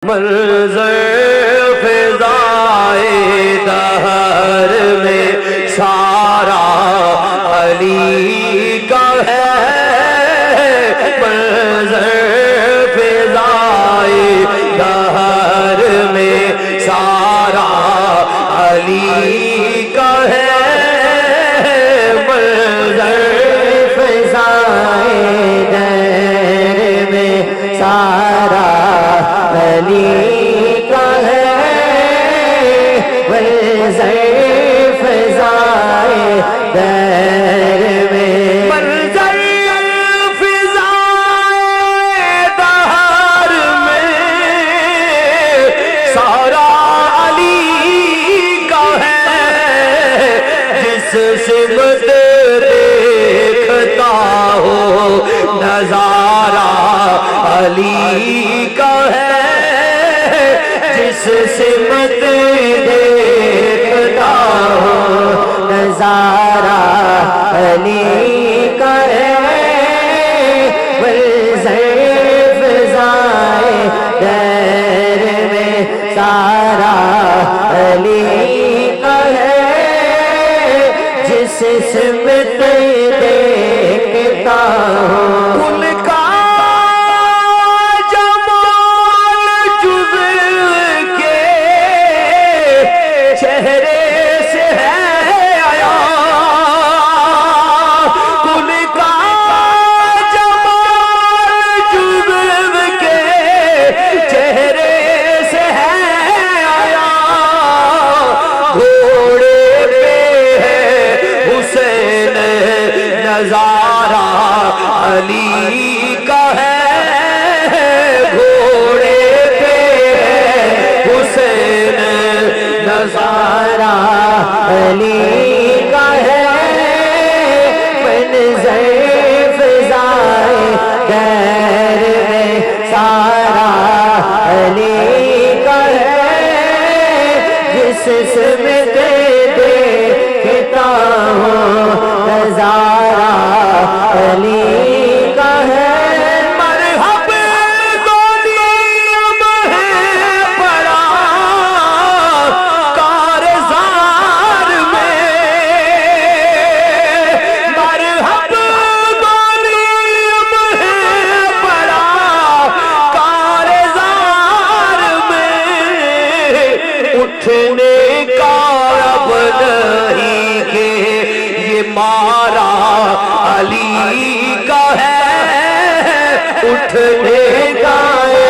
منظر فضائے دہر میں سارا علی کا ہے، منظر فضائے دہر میں سارا علی کا ہے، منظر فضائے دہر میں سارا علی کا ہے، منظر فضائے دہر میں، منظر فضائے دہر میں سارا علی کا ہے، جس سمت دیکھتا ہو نظارہ علی کا ہے، جس سمت دیکھتا ہو نظارہ علی کا ہے، منظر فضائے دہر میں سارا علی کا ہے، جس سمت دیکھتا ہو ان کا چہرے سے ہے آیا، کل کا جمال جذب کے چہرے سے ہے آیا، گھوڑے پہ ہے حسین نظارہ علی کا ہے، گھوڑے پہ حسین نظارہ علی کا ہے، منظر فضائے دہر میں سارا علی کا ہے، جس سمت دیکھتا ہوں نظارہ علی کا ہے، مرحب غلام ہے پڑا کارزار میں، مرحب غلام ہے پڑا کارزار میں، اٹھنے کا اب نہیں کہ یہ مارا علی کا ہے، اٹھنے کا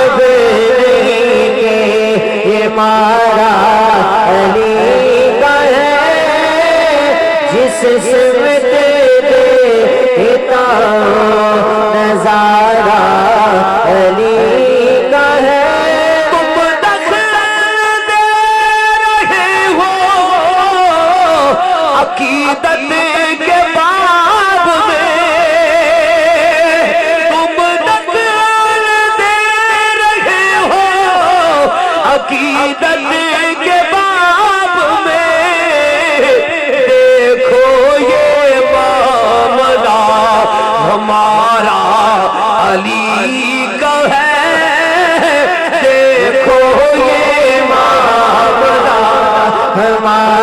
اب نہیں کہ یہ مارا علی کا ہے، جس سمت دیکھتا ہوں نظارہ علی کا ہے، تم دخل دے رہے ہو عقیدت کے باب میں، تم دخل دے رہے ہو عقیدت کے باب میں، دیکھو یہ معاملہ ہمارا علی کا ہے، دیکھو یہ معاملہ ہمارا